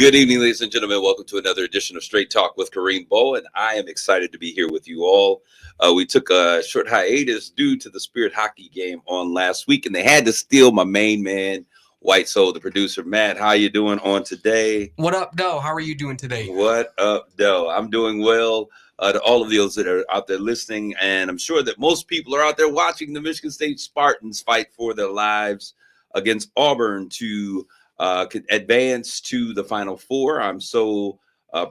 Good evening, ladies and gentlemen. Welcome to another edition of Straight Talk with Kareem, Bowen. I am excited to be here with you all. We took a short hiatus due to the Spirit hockey game on last week, and they had to steal my main man, White Soul, the producer. Matt, how you doing on today? What up, Doe? How are you doing today? What up, Doe? I'm doing well. To all of those that are out there listening, and I'm sure that most people are out there watching the Michigan State Spartans fight for their lives against Auburn to advance to the Final Four. I'm so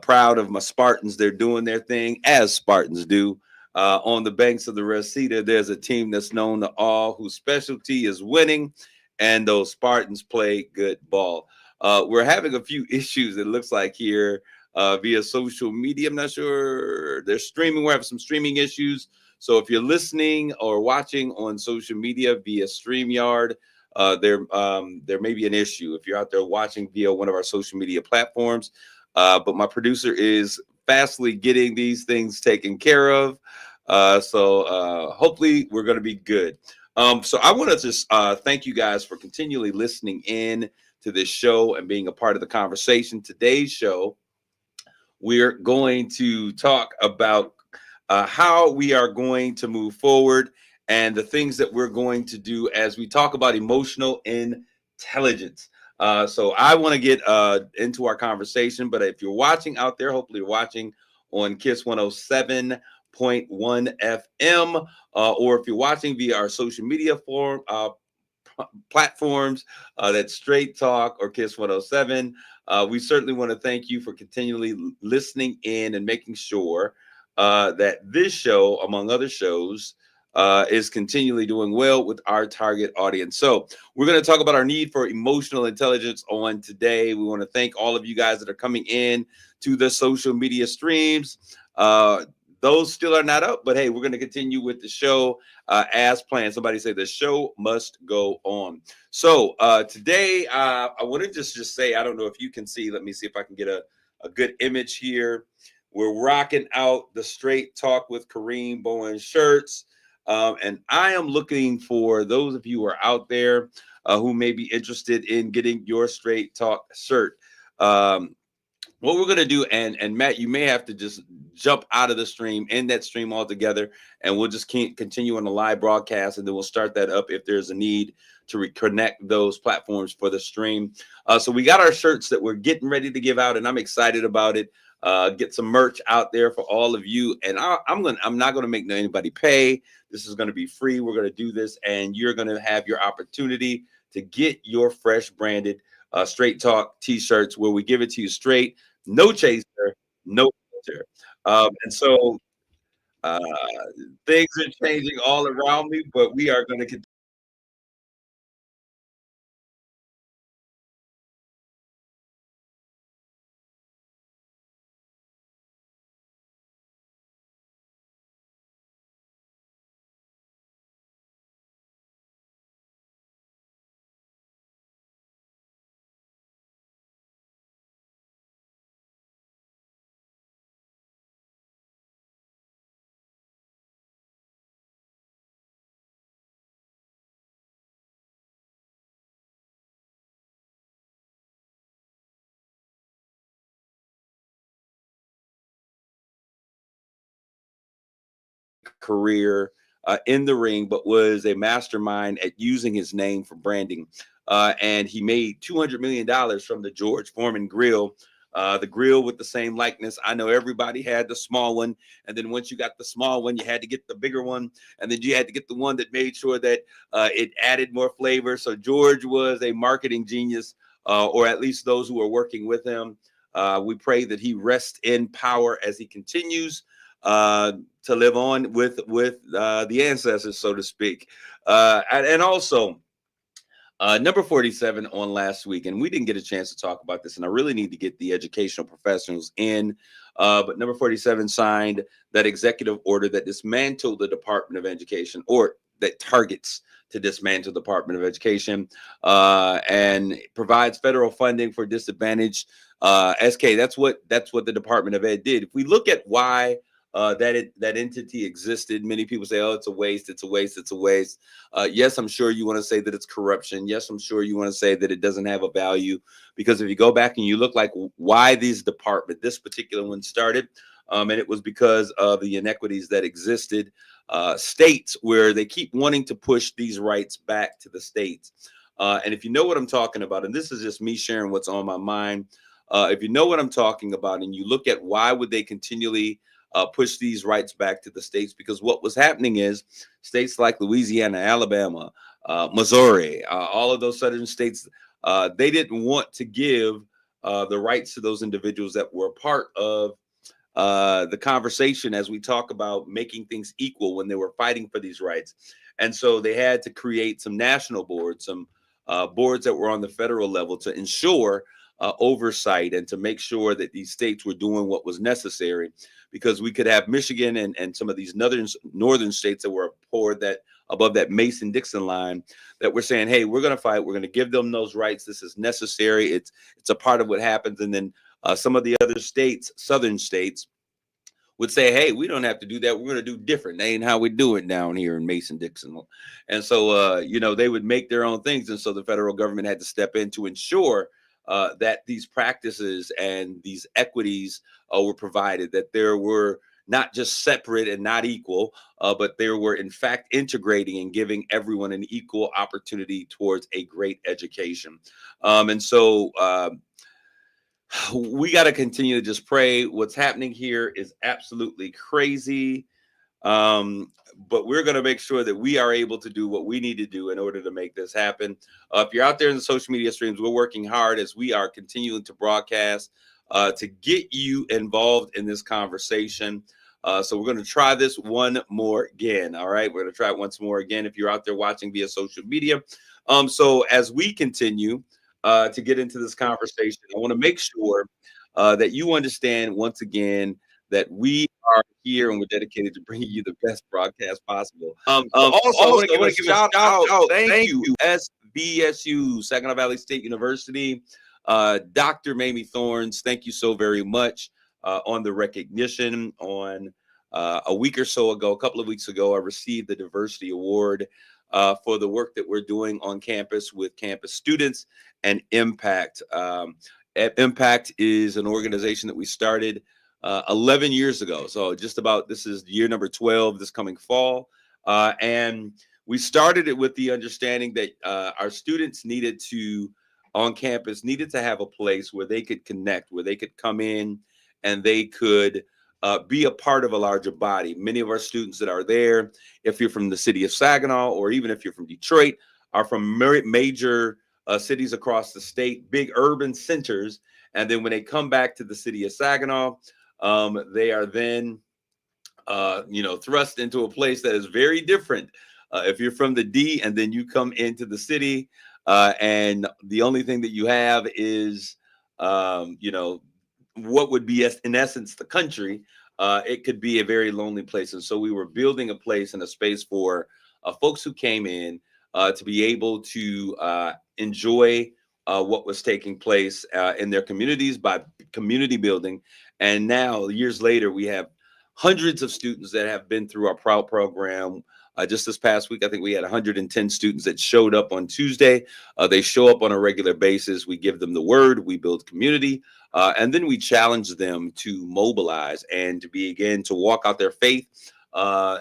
proud of my Spartans. They're doing their thing as Spartans do. On the banks of the Reseda, there's a team that's known to all whose specialty is winning, and those Spartans play good ball. We're having a few issues, it looks like, here via social media. I'm not sure they're streaming. We're having some streaming issues. So if you're listening or watching on social media via StreamYard, there may be an issue if you're out there watching via one of our social media platforms. But my producer is fastly getting these things taken care of. So hopefully we're going to be good. So I want to just thank you guys for continually listening in to this show and being a part of the conversation. Today's show, we're going to talk about how we are going to move forward and the things that we're going to do as we talk about emotional intelligence. So I want to get into our conversation, but if you're watching out there, hopefully you're watching on KISS 107.1 FM, or if you're watching via our social media platforms, that's Straight Talk or KISS 107. We certainly want to thank you for continually listening in and making sure that this show, among other shows, is continually doing well with our target audience. So we're going to talk about our need for emotional intelligence on today. We want to thank all of you guys that are coming in to the social media streams. Those still are not up, but hey, we're going to continue with the show as planned. Somebody say the show must go on. So today, I want to just say, I don't know if you can see. Let me see if I can get a good image here. We're rocking out the Straight Talk with Kareem Bowen shirts. And I am looking for those of you who are out there who may be interested in getting your Straight Talk shirt. What we're going to do, and Matt, you may have to just jump out of the stream, end that stream altogether, and we'll just continue on the live broadcast, and then we'll start that up if there's a need to reconnect those platforms for the stream. So we got our shirts that we're getting ready to give out, and I'm excited about it. Get some merch out there for all of you, and I'm not going to make anybody pay. This is going to be free. We're going to do this, and you're going to have your opportunity to get your fresh branded Straight Talk t-shirts, where we give it to you straight, no chaser, no filter. And so things are changing all around me, but we are going to continue. Career in the ring, but was a mastermind at using his name for branding. And he made $200 million from the George Foreman grill. The grill with the same likeness. I know everybody had the small one. And then once you got the small one, you had to get the bigger one. And then you had to get the one that made sure that it added more flavor. So George was a marketing genius, or at least those who were working with him. We pray that he rests in power as he continues to live on with the ancestors, so to speak. And also, number 47 on last week, and we didn't get a chance to talk about this, and I really need to get the educational professionals in. But number 47 signed that executive order that dismantled the Department of Education, or that targets to dismantle the Department of Education, and provides federal funding for disadvantaged SK. That's what the Department of Ed did. If we look at why that entity existed. Many people say, "Oh, it's a waste. It's a waste. It's a waste." Yes, I'm sure you want to say that it's corruption. Yes, I'm sure you want to say that it doesn't have a value, because if you go back and you look like why this particular one started, and it was because of the inequities that existed. States where they keep wanting to push these rights back to the states. And if you know what I'm talking about, and this is just me sharing what's on my mind, if you know what I'm talking about, and you look at why would they continually push these rights back to the states, because what was happening is states like Louisiana, Alabama, Missouri, all of those southern states, they didn't want to give the rights to those individuals that were part of the conversation as we talk about making things equal when they were fighting for these rights. And so they had to create some national boards, some boards that were on the federal level to ensure oversight and to make sure that these states were doing what was necessary, because we could have Michigan and some of these northern states that were poured that above that Mason-Dixon line, that we're saying, hey, we're going to fight. We're going to give them those rights. This is necessary. It's a part of what happens. And then some of the other states, southern states, would say, hey, we don't have to do that. We're going to do different. That ain't how we do it down here in Mason-Dixon. And so, they would make their own things. And so the federal government had to step in to ensure that these practices and these equities were provided, that there were not just separate and not equal, but there were in fact integrating and giving everyone an equal opportunity towards a great education. And so we got to continue to just pray. What's happening here is absolutely crazy. But we're going to make sure that we are able to do what we need to do in order to make this happen. If you're out there in the social media streams, we're working hard as we are continuing to broadcast to get you involved in this conversation. So we're going to try this one more again. All right. We're going to try it once more again if you're out there watching via social media. So as we continue to get into this conversation, I want to make sure that you understand once again that we are here and we're dedicated to bringing you the best broadcast possible. Also, I want to give a shout out. Thank you, SVSU, Saginaw Valley State University. Dr. Mamie Thorns, thank you so very much on the recognition. On a week or so ago, a couple of weeks ago, I received the Diversity Award for the work that we're doing on campus with campus students and Impact. Impact is an organization that we started 11 years ago. So this is year number 12 this coming fall. And we started it with the understanding that our students on campus needed to have a place where they could connect, where they could come in and they could be a part of a larger body. Many of our students that are there, if you're from the city of Saginaw, or even if you're from Detroit, are from major cities across the state, big urban centers. And then when they come back to the city of Saginaw, they are then, thrust into a place that is very different. If you're from the D and then you come into the city, and the only thing that you have is, what would be in essence the country, it could be a very lonely place. And so we were building a place and a space for folks who came in to be able to enjoy what was taking place in their communities by community building. And now, years later, we have hundreds of students that have been through our Proud program. Just this past week, I think we had 110 students that showed up on Tuesday. They show up on a regular basis. We give them the word, we build community, and then we challenge them to mobilize and to begin to walk out their faith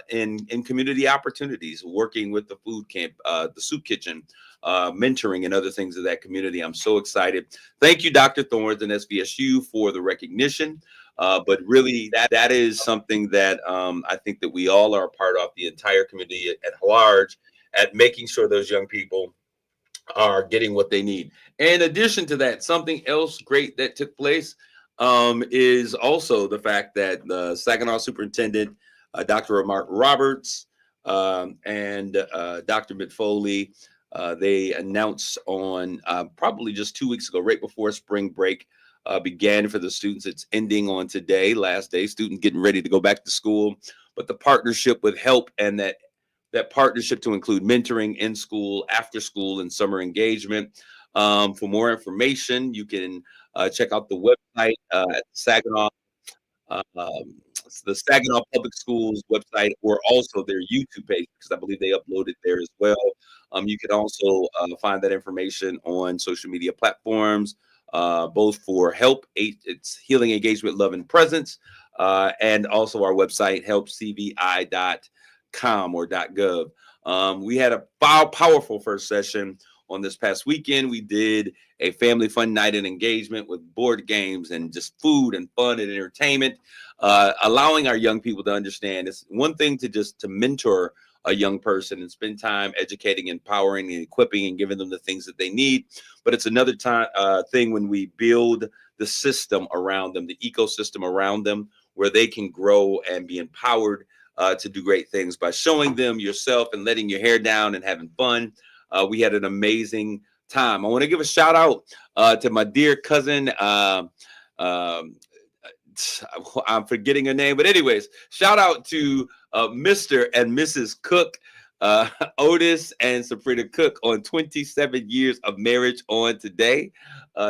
in community opportunities, working with the food camp, the soup kitchen, mentoring and other things of that community. I'm so excited. Thank you, Dr. Thorns and SVSU, for the recognition. But really, that is something that I think that we all are a part of, the entire community at large, at making sure those young people are getting what they need. In addition to that, something else great that took place is also the fact that the Saginaw Superintendent, Dr. Mark Roberts, and Dr. Mitt Foley, they announced on probably just 2 weeks ago, right before spring break began for the students. It's ending on today, last day, students getting ready to go back to school. But the partnership with HELP, and that partnership to include mentoring in school, after school, and summer engagement. For more information, you can check out the website at Saginaw the Saginaw Public Schools website or also their YouTube page because I believe they uploaded there as well. You can also find that information on social media platforms, both for help, it's healing, engagement, love, and presence, and also our website, helpcvi.com or .gov. We had a powerful first session on this past weekend. We did a family fun night and engagement with board games and just food and fun and entertainment, allowing our young people to understand it's one thing to mentor a young person and spend time educating, empowering, and equipping and giving them the things that they need. But it's another thing when we build the system around them, the ecosystem around them, where they can grow and be empowered to do great things by showing them yourself and letting your hair down and having fun. We had an amazing time. I want to give a shout out to my dear cousin. I'm forgetting her name, but anyways, shout out to Mr. and Mrs. Cook, Otis and Sabrina Cook on 27 years of marriage on today.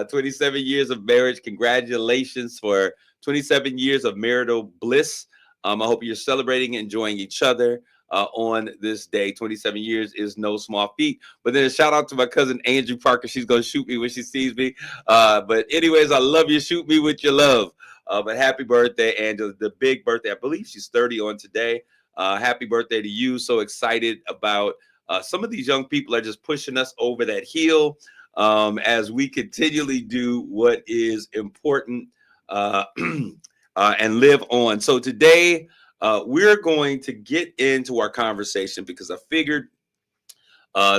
27 years of marriage. Congratulations for 27 years of marital bliss. I hope you're celebrating and enjoying each other on this day. 27 years is no small feat. But then a shout out to my cousin Andrew Parker. She's going to shoot me when she sees me. But anyways, I love you. Shoot me with your love. But happy birthday, Angela. The big birthday. I believe she's 30 on today. Happy birthday to you. So excited about some of these young people are just pushing us over that hill as we continually do what is important and live on. So today, we're going to get into our conversation because I figured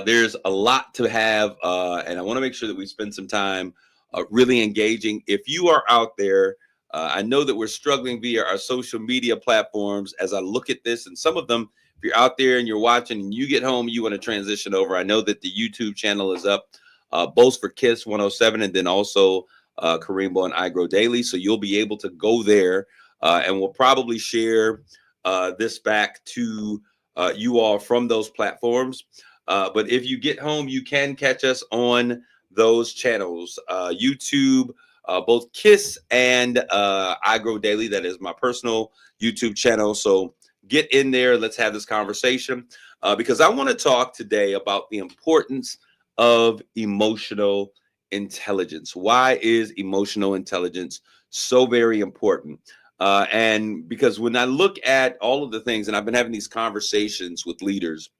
there's a lot to have, and I want to make sure that we spend some time really engaging. If you are out there, I know that we're struggling via our social media platforms as I look at this, and some of them, if you're out there and you're watching and you get home, you want to transition over. I know that the YouTube channel is up, both for KISS 107 and then also Kareem, Bowen, I Grow Daily. So you'll be able to go there, and we'll probably share this back to you all from those platforms. But if you get home, you can catch us on those channels, YouTube, both KISS and I Grow Daily. That is my personal YouTube channel. So get in there. Let's have this conversation because I want to talk today about the importance of emotional intelligence. Why is emotional intelligence so very important? And because when I look at all of the things, and I've been having these conversations with leaders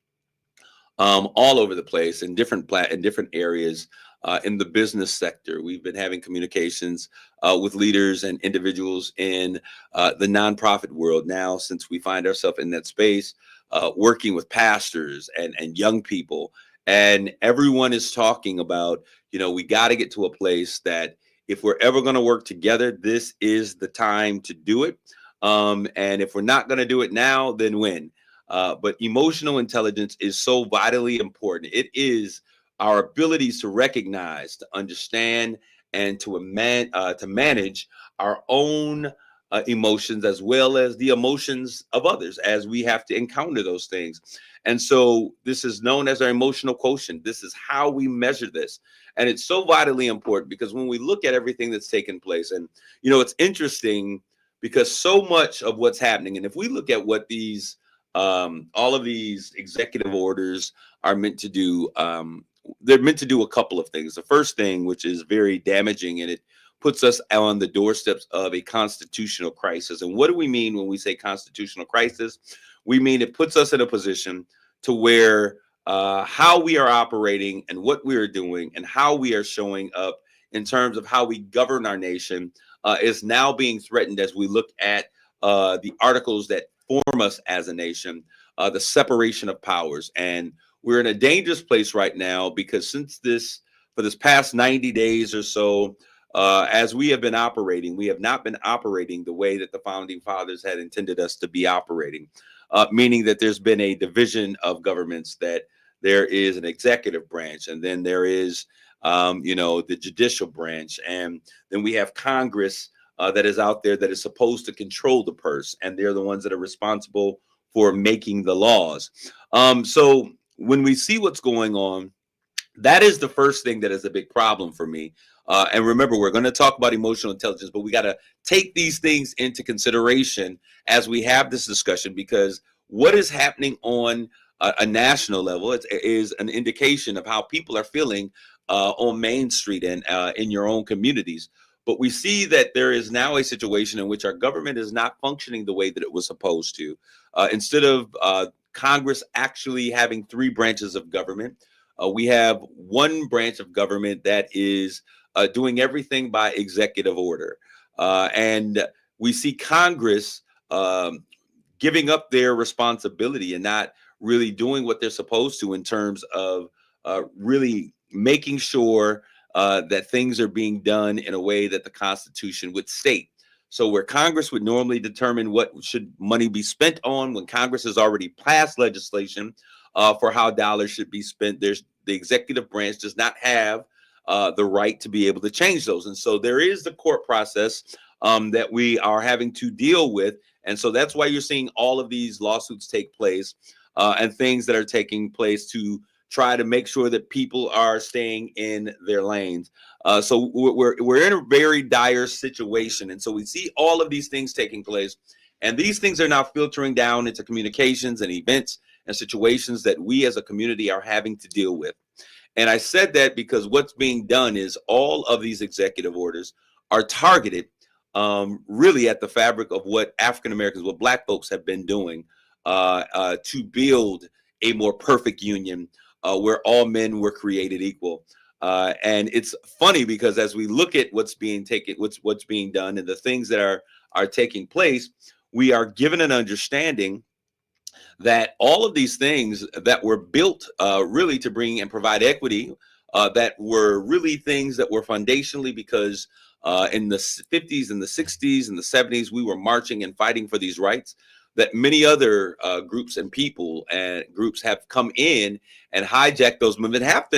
all over the place in different areas in the business sector. We've been having communications with leaders and individuals in the nonprofit world now, since we find ourselves in that space, working with pastors and young people. And everyone is talking about, we got to get to a place that if we're ever going to work together, this is the time to do it. And if we're not going to do it now, then when? But emotional intelligence is so vitally important. It is our abilities to recognize, to understand, and to manage our own emotions as well as the emotions of others as we have to encounter those things. And so this is known as our emotional quotient. This is how we measure this. And it's so vitally important because when we look at everything that's taken place, and, it's interesting because so much of what's happening, and if we look at what these all of these executive orders are meant to do, they're meant to do a couple of things. The first thing, which is very damaging, and it puts us on the doorsteps of a constitutional crisis. And what do we mean when we say constitutional crisis? We mean it puts us in a position to where how we are operating and what we are doing and how we are showing up in terms of how we govern our nation is now being threatened as we look at the articles that form us as a nation, the separation of powers. And we're in a dangerous place right now because for this past 90 days or so, as we have been operating, we have not been operating the way that the founding fathers had intended us to be operating, meaning that there's been a division of governments, that there is an executive branch, and then there is, the judicial branch, and then we have Congress that is out there that is supposed to control the purse, and they're the ones that are responsible for making the laws. So when we see what's going on, that is the first thing that is a big problem for me, And remember, we're going to talk about emotional intelligence, but we got to take these things into consideration as we have this discussion, because what is happening on a national level is an indication of how people are feeling on Main Street and in your own communities. But we see that there is now a situation in which our government is not functioning the way that it was supposed to. Instead of Congress actually having three branches of government, we have one branch of government that is doing everything by executive order. And we see Congress giving up their responsibility and not really doing what they're supposed to in terms of really making sure that things are being done in a way that the Constitution would state. So where Congress would normally determine what should money be spent on, when Congress has already passed legislation for how dollars should be spent, the executive branch does not have the right to be able to change those. And so there is the court process that we are having to deal with. And so that's why you're seeing all of these lawsuits take place and things that are taking place to try to make sure that people are staying in their lanes. So we're in a very dire situation. And so we see all of these things taking place. And these things are now filtering down into communications and events and situations that we as a community are having to deal with. And I said that because what's being done is all of these executive orders are targeted really at the fabric of what African Americans, what Black folks have been doing to build a more perfect union where all men were created equal. And it's funny because as we look at what's being taken, what's being done, and the things that are taking place, we are given an understanding that all of these things that were built really to bring and provide equity, that were really things that were foundationally because in the 50s and the 60s and the 70s, we were marching and fighting for these rights, that many other groups and people and groups have come in and hijacked those movements, have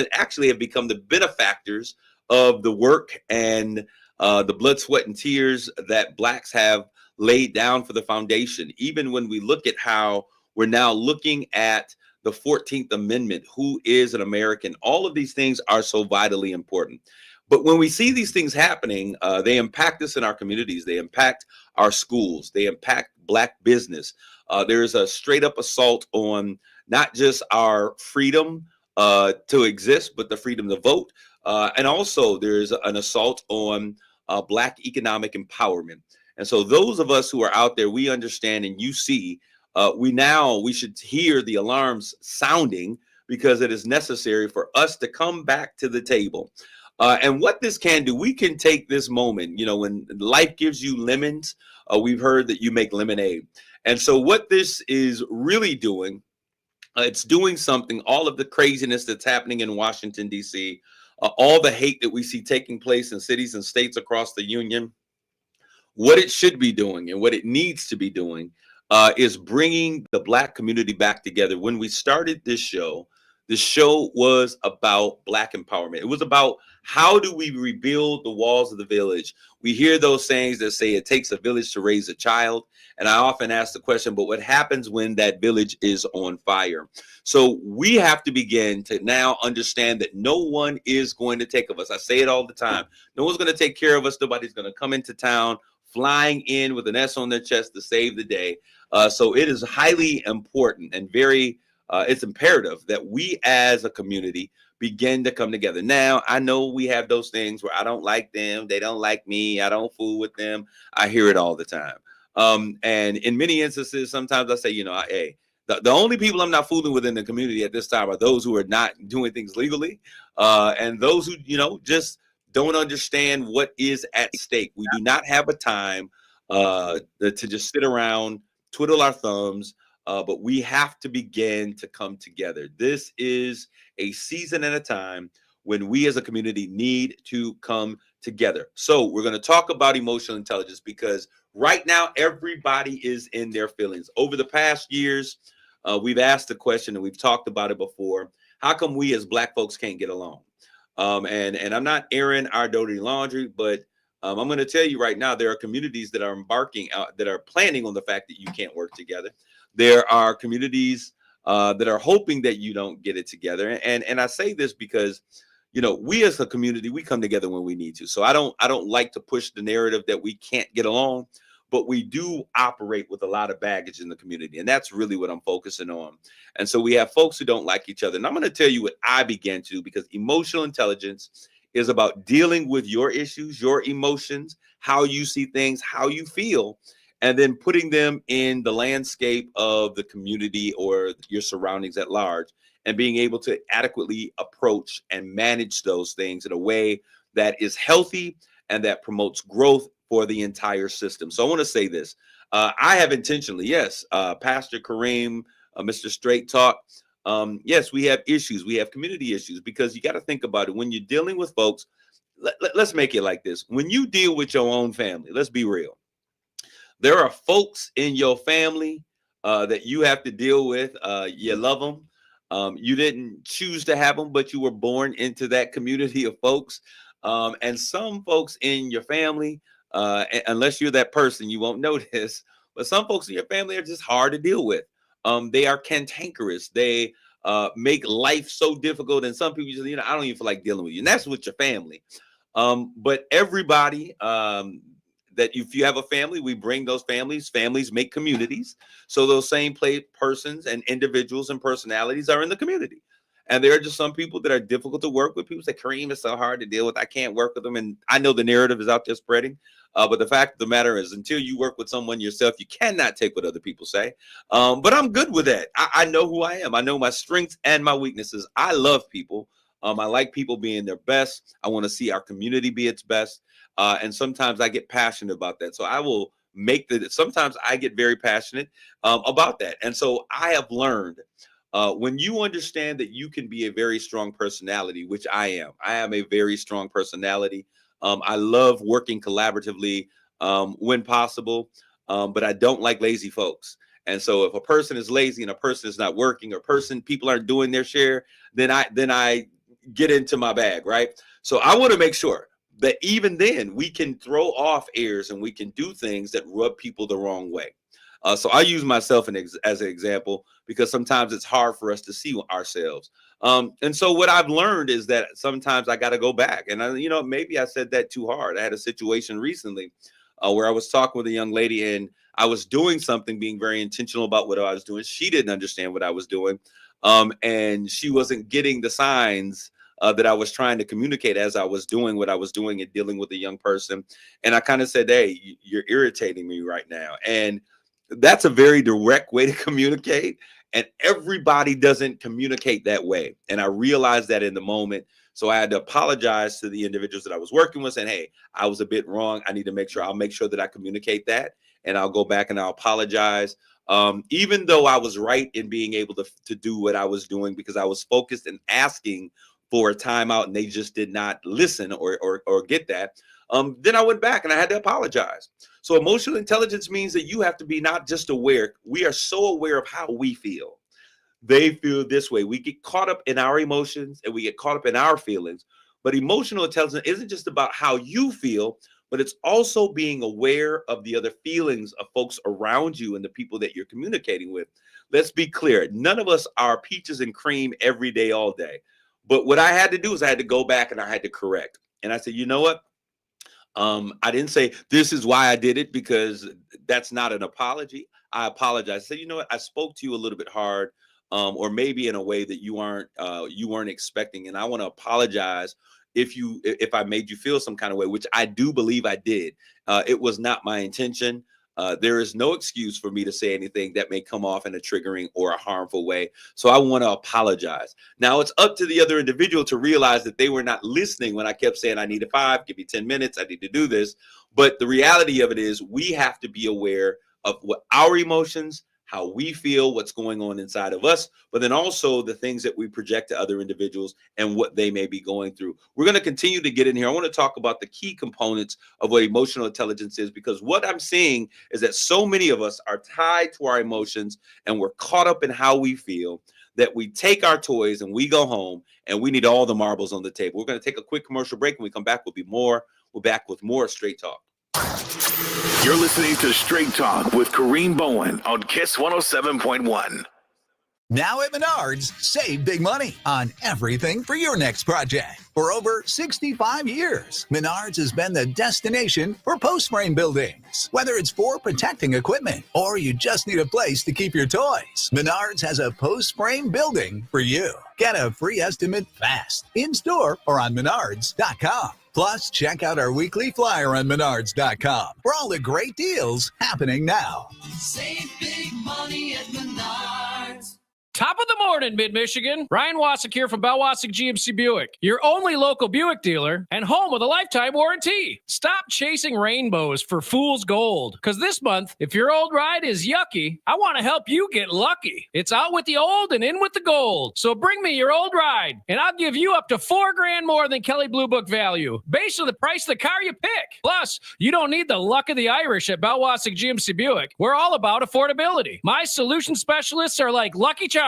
become the benefactors of the work and the blood, sweat, and tears that Blacks have laid down for the foundation. Even when we look at how we're now looking at the 14th Amendment, who is an American, all of these things are so vitally important. But when we see these things happening, they impact us in our communities. They impact our schools. They impact Black business. There's a straight up assault on not just our freedom to exist, but the freedom to vote. And also there's an assault on Black economic empowerment. And so those of us who are out there, we understand, and you see, we should hear the alarms sounding, because it is necessary for us to come back to the table. And what this can do, we can take this moment, when life gives you lemons, we've heard that you make lemonade. And so what this is really doing, it's doing something, all of the craziness that's happening in Washington, D.C., all the hate that we see taking place in cities and states across the union, what it should be doing and what it needs to be doing is bringing the Black community back together. When we started this show was about Black empowerment. It was about how do we rebuild the walls of the village. We hear those sayings that say it takes a village to raise a child. And I often ask the question, but what happens when that village is on fire? So we have to begin to now understand that no one is going to take of us. I say it all the time. No one's going to take care of us. Nobody's going to come into town flying in with an S on their chest to save the day. So it is highly important and very it's imperative that we as a community begin to come together. Now, I know we have those things where I don't like them, they don't like me, I don't fool with them. I hear it all the time. And in many instances, sometimes I say, hey, the only people I'm not fooling with in the community at this time are those who are not doing things legally, and those who, just don't understand what is at stake. We do not have a time to just sit around, twiddle our thumbs, but we have to begin to come together. This is a season and a time when we as a community need to come together. So we're going to talk about emotional intelligence, because right now everybody is in their feelings. Over the past years, we've asked the question, and we've talked about it before: how come we as Black folks can't get along? And I'm not airing our dirty laundry, but I'm going to tell you right now, there are communities that are that are planning on the fact that you can't work together. There are communities that are hoping that you don't get it together. And I say this because, we as a community, we come together when we need to. So I don't like to push the narrative that we can't get along, but we do operate with a lot of baggage in the community. And that's really what I'm focusing on. And so we have folks who don't like each other. And I'm going to tell you what I began to do, because emotional intelligence is about dealing with your issues, your emotions, how you see things, how you feel, and then putting them in the landscape of the community or your surroundings at large, and being able to adequately approach and manage those things in a way that is healthy and that promotes growth for the entire system. So I want to say this. I have intentionally, yes, Pastor Kareem, Mr. Straight Talk, yes, we have issues. We have community issues, because you got to think about it. When you're dealing with folks, let's make it like this. When you deal with your own family, let's be real. There are folks in your family that you have to deal with. You love them. You didn't choose to have them, but you were born into that community of folks. And some folks in your family, unless you're that person, you won't notice. But some folks in your family are just hard to deal with. They are cantankerous. They make life so difficult. And some people just, I don't even feel like dealing with you. And that's with your family. But everybody, that if you have a family, we bring those families make communities. So those same persons and individuals and personalities are in the community. And there are just some people that are difficult to work with. People say, Kareem is so hard to deal with, I can't work with them. And I know the narrative is out there spreading. But the fact of the matter is, until you work with someone yourself, you cannot take what other people say. But I'm good with that. I know who I am. I know my strengths and my weaknesses. I love people. I like people being their best. I want to see our community be its best. And sometimes I get passionate about that. So I will sometimes I get very passionate about that. And so I have learned when you understand that you can be a very strong personality, which I am a very strong personality. I love working collaboratively when possible, but I don't like lazy folks. And so if a person is lazy and a person is not working, or people aren't doing their share, then I get into my bag, right? So I want to make sure that even then we can throw off airs and we can do things that rub people the wrong way. So I use myself as an example, because sometimes it's hard for us to see ourselves. And so what I've learned is that sometimes I got to go back. And, maybe I said that too hard. I had a situation recently where I was talking with a young lady, and I was doing something, being very intentional about what I was doing. She didn't understand what I was doing. And she wasn't getting the signs that I was trying to communicate as I was doing what I was doing and dealing with a young person. And I kind of said, hey, you're irritating me right now. And that's a very direct way to communicate. And everybody doesn't communicate that way. And I realized that in the moment. So I had to apologize to the individuals that I was working with, saying, hey, I was a bit wrong. I'll make sure that I communicate that. And I'll go back and I'll apologize. Even though I was right in being able to do what I was doing, because I was focused and asking for a timeout, and they just did not listen or get that. Then I went back and I had to apologize. So emotional intelligence means that you have to be not just aware. We are so aware of how we feel. They feel this way. We get caught up in our emotions and we get caught up in our feelings. But emotional intelligence isn't just about how you feel, but it's also being aware of the other feelings of folks around you and the people that you're communicating with. Let's be clear. None of us are peaches and cream every day, all day. But what I had to do is I had to go back and I had to correct. And I said, you know what? I didn't say this is why I did it, because that's not an apology. I apologize. I said, you know what? I spoke to you a little bit hard, or maybe in a way that you weren't expecting. And I want to apologize if I made you feel some kind of way, which I do believe I did. It was not my intention. There is no excuse for me to say anything that may come off in a triggering or a harmful way. So I want to apologize. Now it's up to the other individual to realize that they were not listening when I kept saying, I need 5, give me 10 minutes. I need to do this. But the reality of it is we have to be aware of what our emotions, how we feel, what's going on inside of us, but then also the things that we project to other individuals and what they may be going through. We're going to continue to get in here. I want to talk about the key components of what emotional intelligence is, because what I'm seeing is that so many of us are tied to our emotions and we're caught up in how we feel that we take our toys and we go home and we need all the marbles on the table. We're going to take a quick commercial break. When we come back, we're back with more Straight Talk. You're listening to Straight Talk with Kareem Bowen on KISS 107.1. Now at Menards, save big money on everything for your next project. For over 65 years, Menards has been the destination for post frame buildings. Whether it's for protecting equipment or you just need a place to keep your toys, Menards has a post frame building for you. Get a free estimate fast, in-store or on Menards.com. Plus, check out our weekly flyer on Menards.com for all the great deals happening now. Save big money at Menards. Top of the morning, Mid-Michigan. Ryan Wasik here from Bell Wasik GMC Buick, your only local Buick dealer and home with a lifetime warranty. Stop chasing rainbows for fool's gold, because this month, if your old ride is yucky, I want to help you get lucky. It's out with the old and in with the gold. So bring me your old ride, and I'll give you up to $4,000 more than Kelley Blue Book value, based on the price of the car you pick. Plus, you don't need the luck of the Irish at Bell Wasik GMC Buick. We're all about affordability. My solution specialists are like Lucky Charms.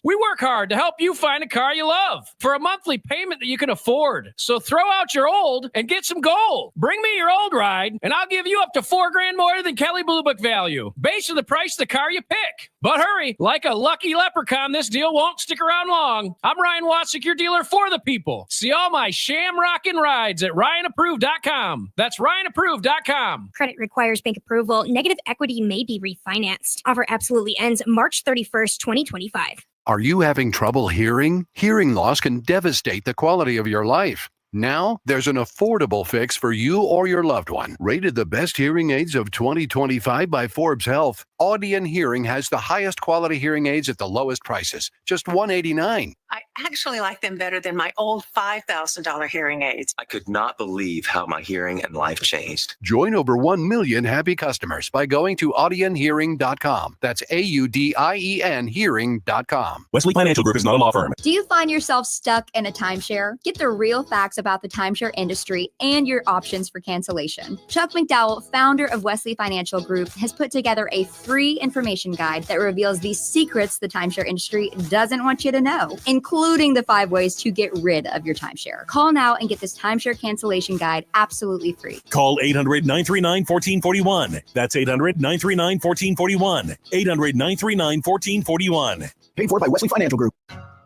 We work hard to help you find a car you love for a monthly payment that you can afford. So throw out your old and get some gold. Bring me your old ride, and I'll give you up to $4,000 more than Kelley Blue Book value, based on the price of the car you pick. But hurry, like a lucky leprechaun, this deal won't stick around long. I'm Ryan Wasik, your dealer for the people. See all my sham-rockin' rides at RyanApproved.com. That's RyanApproved.com. Credit requires bank approval. Negative equity may be refinanced. Offer absolutely ends March 31st, 2025. Are you having trouble hearing? Hearing loss can devastate the quality of your life. Now, there's an affordable fix for you or your loved one. Rated the best hearing aids of 2025 by Forbes Health, Audion Hearing has the highest quality hearing aids at the lowest prices, just $189. I actually like them better than my old $5,000 hearing aids. I could not believe how my hearing and life changed. Join over 1 million happy customers by going to audionhearing.com. That's AUDIEN hearing.com. Wesley Financial Group is not a law firm. Do you find yourself stuck in a timeshare? Get the real facts about the timeshare industry and your options for cancellation. Chuck McDowell, founder of Wesley Financial Group, has put together a free information guide that reveals the secrets the timeshare industry doesn't want you to know, including the 5 ways to get rid of your timeshare. Call now and get this timeshare cancellation guide absolutely free. Call 800-939-1441. That's 800-939-1441. 800-939-1441. Paid for by Wesley Financial Group.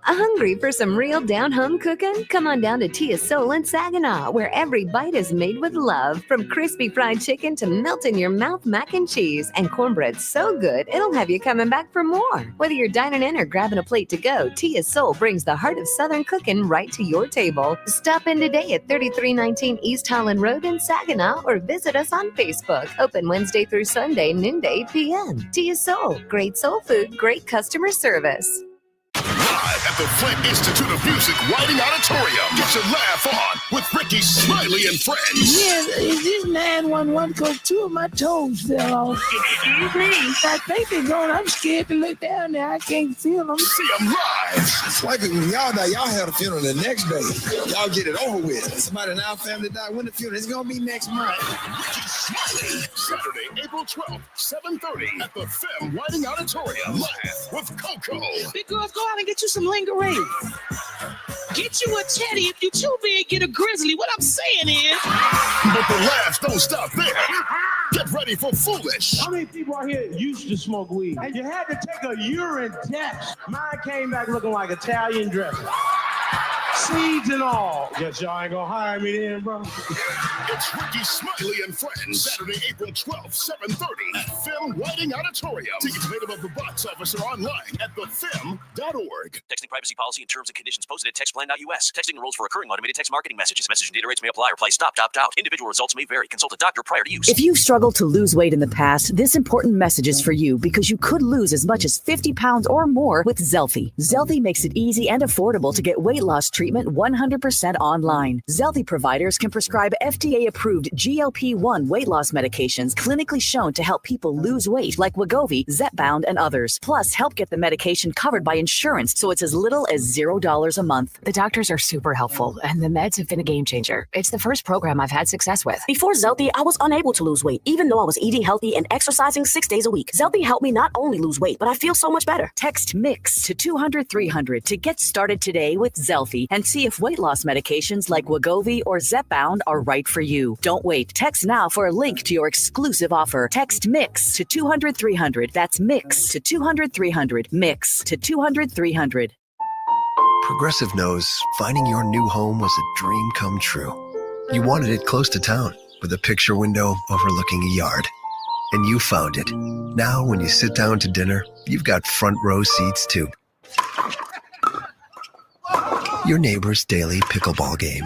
Hungry for some real down-home cooking? Come on down to Tia's Soul in Saginaw, where every bite is made with love. From crispy fried chicken to melt-in-your-mouth mac and cheese and cornbread so good, it'll have you coming back for more. Whether you're dining in or grabbing a plate to go, Tia's Soul brings the heart of Southern cooking right to your table. Stop in today at 3319 East Holland Road in Saginaw or visit us on Facebook. Open Wednesday through Sunday, noonday p.m. Tia's Soul. Great soul food, great customer service. Live at the Flint Institute of Music Writing Auditorium. Get your laugh on with Ricky Smiley and friends. Yes, is this 911 because 2 of my toes fell off? Excuse me? I think they're going. I'm scared to look down there. I can't feel them. See them live. It's like when y'all die, y'all have a funeral the next day. Y'all get it over with. Somebody in our family died. When the funeral? It's going to be next month. Ricky Smiley. Saturday, April 12th, 7:30 at the Fem Writing Auditorium. Live with Coco. Big girls, go out and get you some lingerie. Get you a teddy. If you too big, get a grizzly. What I'm saying is... But the laughs don't stop there. Get ready for Foolish. How many people out here used to smoke weed? And you had to take a urine test. Mine came back looking like Italian dressing. Seeds and all. Guess y'all ain't gonna hire me then, bro. It's Ricky Smiley and friends. Saturday, April 12th, 7:30 at Fem Writing Auditorium. Tickets available at the box office or online at thefem.org. Texting privacy policy and terms and conditions posted at textplan.us. Texting enrolls for recurring automated text marketing messages. Message and data rates may apply. Reply stop, opt out. Individual results may vary. Consult a doctor prior to use. If you've struggled to lose weight in the past, this important message is for you because you could lose as much as 50 pounds or more with Zelfie. Zelfie makes it easy and affordable to get weight loss treatment 100% online. Zelfie providers can prescribe FDA-approved GLP-1 weight loss medications clinically shown to help people lose weight like Wegovy, Zepbound, and others. Plus, help get the medication covered by insurance so it's as little as $0 a month. The doctors are super helpful, and the meds have been a game changer. It's the first program I've had success with. Before Zelfie, I was unable to lose weight, even though I was eating healthy and exercising 6 days a week. Zelfie helped me not only lose weight, but I feel so much better. Text MIX to 200-300 to get started today with Zelfie and and see if weight loss medications like Wegovy or Zepbound are right for you. Don't wait. Text now for a link to your exclusive offer. Text MIX to 200-300. That's MIX to 200-300. MIX to 200-300. Progressive knows finding your new home was a dream come true. You wanted it close to town with a picture window overlooking a yard. And you found it. Now, when you sit down to dinner, you've got front row seats too. Your neighbor's daily pickleball game.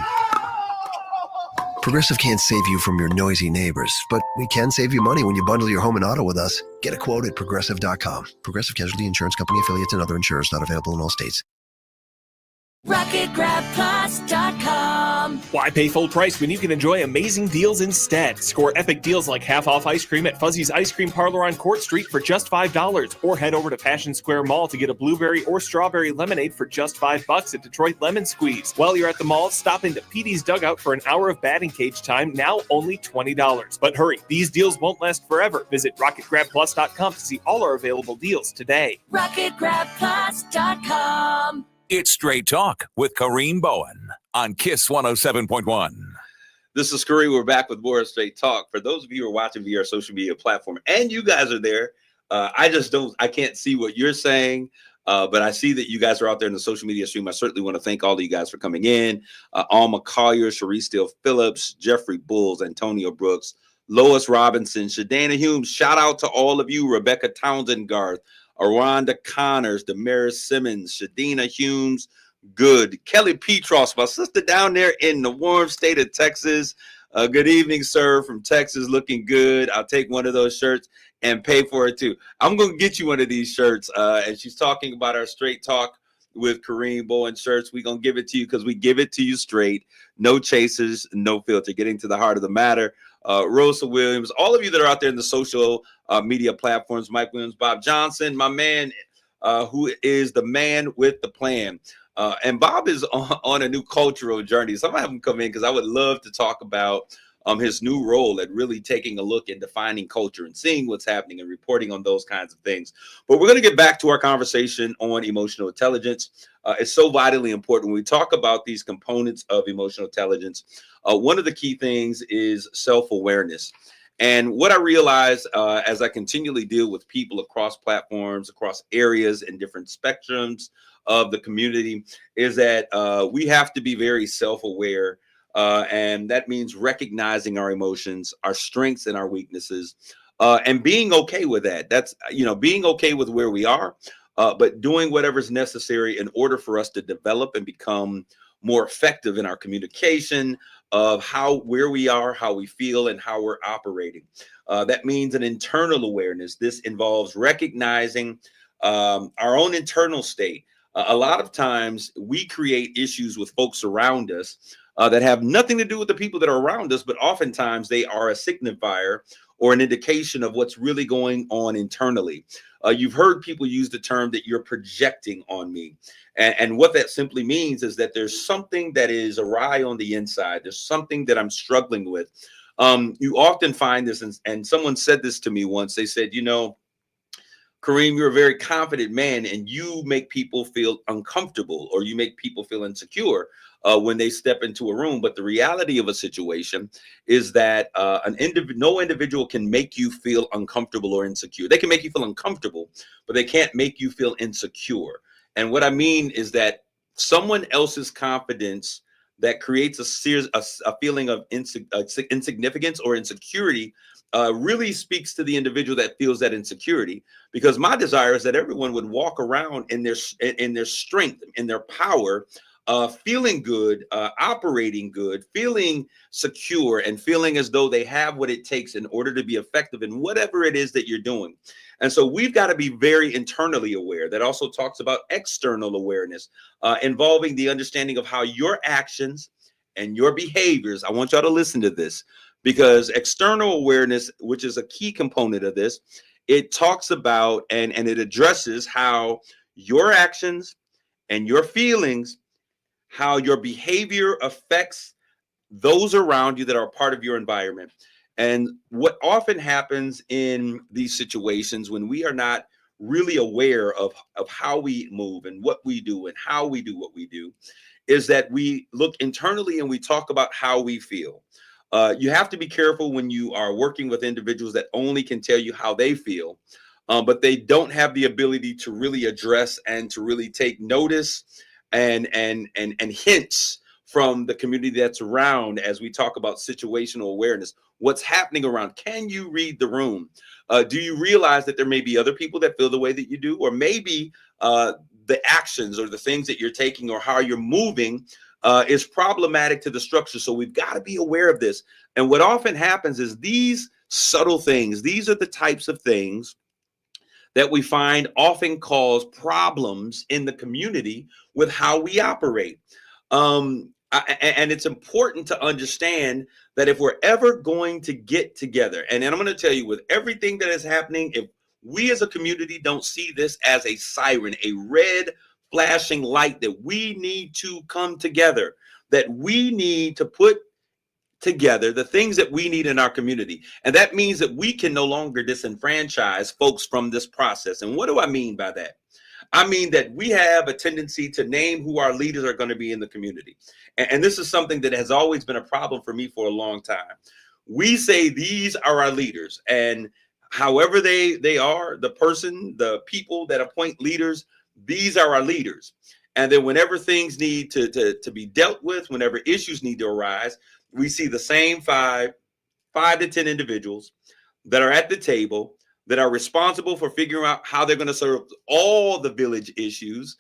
Progressive can't save you from your noisy neighbors, but we can save you money when you bundle your home and auto with us. Get a quote at Progressive.com. Progressive Casualty Insurance Company affiliates and other insurers not available in all states. RocketGrabPlus.com. Why pay full price when you can enjoy amazing deals instead? Score epic deals like half-off ice cream at Fuzzy's Ice Cream Parlor on Court Street for just $5. Or head over to Passion Square Mall to get a blueberry or strawberry lemonade for just $5 at Detroit Lemon Squeeze. While you're at the mall, stop into PD's Dugout for an hour of batting cage time, now only $20. But hurry, these deals won't last forever. Visit RocketGrabPlus.com to see all our available deals today. RocketGrabPlus.com. It's Straight Talk with Kareem Bowen on KISS 107.1. This is Kareem. We're back with more Straight Talk. For those of you who are watching via our social media platform, and you guys are there, I can't see what you're saying, but I see that you guys are out there in the social media stream. I certainly want to thank all of you guys for coming in. Alma Collier, Cherise Steele Phillips, Jeffrey Bulls, Antonio Brooks, Lois Robinson, Shadana Humes. Shout out to all of you, Rebecca Townsend Garth, Aranda Connors, Damaris Simmons, Shadina Humes, good. Kelly Petros, my sister down there in the warm state of Texas. Good evening, sir, from Texas, looking good. I'll take one of those shirts and pay for it too. I'm going to get you one of these shirts. And she's talking about our Straight Talk with Kareem Bowen shirts. We're going to give it to you because we give it to you straight. No chasers, no filter. Getting to the heart of the matter. Rosa Williams, all of you that are out there in the social media platforms, Mike Williams, Bob Johnson, my man, who is the man with the plan. And Bob is on a new cultural journey. So I'm going to have him come in because I would love to talk about his new role at really taking a look and defining culture and seeing what's happening and reporting on those kinds of things. But we're going to get back to our conversation on emotional intelligence. It's so vitally important when we talk about these components of emotional intelligence. One of the key things is self-awareness. And what I realize as I continually deal with people across platforms, across areas and different spectrums of the community is that we have to be very self-aware. And that means recognizing our emotions, our strengths and our weaknesses, and being okay with that. That's, being okay with where we are, but doing whatever's necessary in order for us to develop and become more effective in our communication of where we are, how we feel, and how we're operating. That means an internal awareness. This involves recognizing our own internal state. A lot of times we create issues with folks around us that have nothing to do with the people that are around us, but oftentimes they are a signifier or an indication of what's really going on internally. You've heard people use the term that you're projecting on me. And what that simply means is that there's something that is awry on the inside. There's something that I'm struggling with. You often find this, and someone said this to me once. They said, Kareem, you're a very confident man and you make people feel uncomfortable or you make people feel insecure when they step into a room. But the reality of a situation is that no individual can make you feel uncomfortable or insecure. They can make you feel uncomfortable, but they can't make you feel insecure. And what I mean is that someone else's confidence that creates a feeling of insignificance or insecurity really speaks to the individual that feels that insecurity, because my desire is that everyone would walk around in their strength, in their power, feeling good, operating good, feeling secure, and feeling as though they have what it takes in order to be effective in whatever it is that you're doing. And so we've got to be very internally aware. That also talks about external awareness, involving the understanding of how your actions and your behaviors, I want y'all to listen to this, because external awareness, which is a key component of this, it talks about and it addresses how your actions and your feelings, how your behavior affects those around you that are part of your environment. And what often happens in these situations when we are not really aware of how we move and what we do and how we do what we do is that we look internally and we talk about how we feel. You have to be careful when you are working with individuals that only can tell you how they feel, but they don't have the ability to really address and to really take notice and hints from the community that's around as we talk about situational awareness. What's happening around? Can you read the room? Do you realize that there may be other people that feel the way that you do, or maybe the actions or the things that you're taking or how you're moving is problematic to the structure? So we've got to be aware of this. And what often happens is these subtle things, these are the types of things that we find often cause problems in the community with how we operate. And it's important to understand that if we're ever going to get together, and I'm going to tell you, with everything that is happening, if we as a community don't see this as a siren, a red flashing light, that we need to come together, that we need to put together the things that we need in our community. And that means that we can no longer disenfranchise folks from this process. And what do I mean by that? I mean that we have a tendency to name who our leaders are going to be in the community. And this is something that has always been a problem for me for a long time. We say these are our leaders, and however they are, the people that appoint leaders, these are our leaders. And then whenever things need to be dealt with, whenever issues need to arise, we see the same five to 10 individuals that are at the table, that are responsible for figuring out how they're going to serve all the village issues.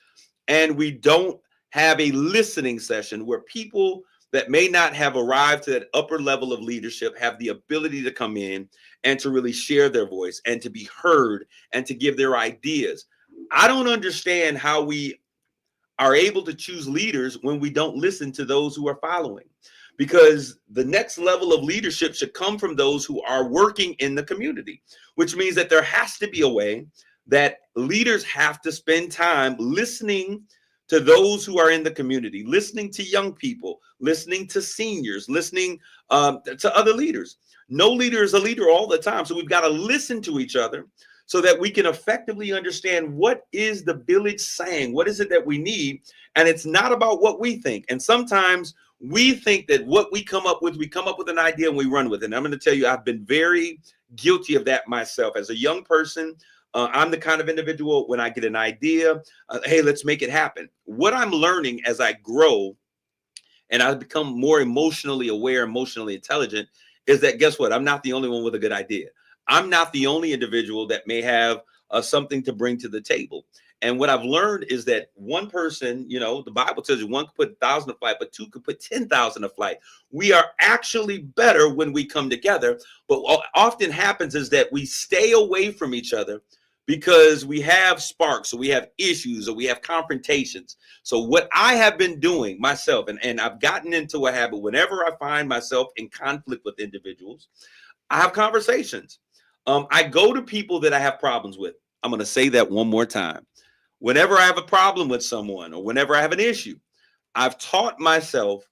And we don't have a listening session where people that may not have arrived to that upper level of leadership have the ability to come in and to really share their voice and to be heard and to give their ideas. I don't understand how we are able to choose leaders when we don't listen to those who are following, because the next level of leadership should come from those who are working in the community, which means that there has to be a way that leaders have to spend time listening to those who are in the community, listening to young people, listening to seniors, listening to other leaders. No leader is a leader all the time. So we've got to listen to each other so that we can effectively understand what is the village saying, what is it that we need. And it's not about what we think. And sometimes we think that what we come up with an idea and we run with it. And I'm going to tell you, I've been very guilty of that myself. As a young person, I'm the kind of individual, when I get an idea, hey, let's make it happen. What I'm learning as I grow and I become more emotionally aware, emotionally intelligent, is that, guess what? I'm not the only one with a good idea. I'm not the only individual that may have something to bring to the table. And what I've learned is that one person, the Bible tells you one could put 1,000 to flight, but two could put 10,000 to flight. We are actually better when we come together. But what often happens is that we stay away from each other because we have sparks, or we have issues, or we have confrontations. So what I have been doing myself, and I've gotten into a habit, whenever I find myself in conflict with individuals, I have conversations. I go to people that I have problems with. I'm going to say that one more time. Whenever I have a problem with someone, or whenever I have an issue, I've taught myself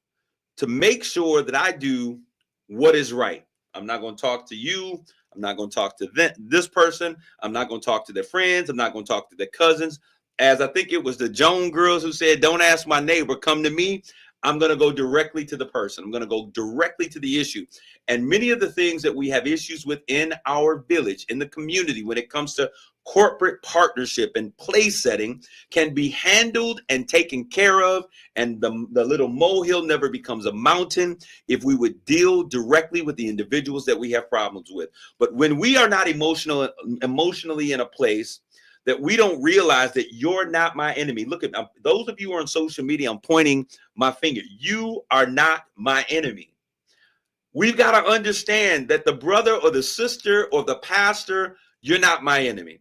to make sure that I do what is right. I'm not going to talk to you. I'm not going to talk to this person. I'm not going to talk to their friends. I'm not going to talk to their cousins. As I think it was the Joan girls who said, don't ask my neighbor, come to me. I'm going to go directly to the person. I'm going to go directly to the issue. And many of the things that we have issues with in our village, in the community, when it comes to corporate partnership and place setting, can be handled and taken care of. And the little molehill never becomes a mountain if we would deal directly with the individuals that we have problems with. But when we are not emotionally in a place that we don't realize that you're not my enemy. Look at those of you who are on social media, I'm pointing my finger. You are not my enemy. We've got to understand that the brother or the sister or the pastor, you're not my enemy.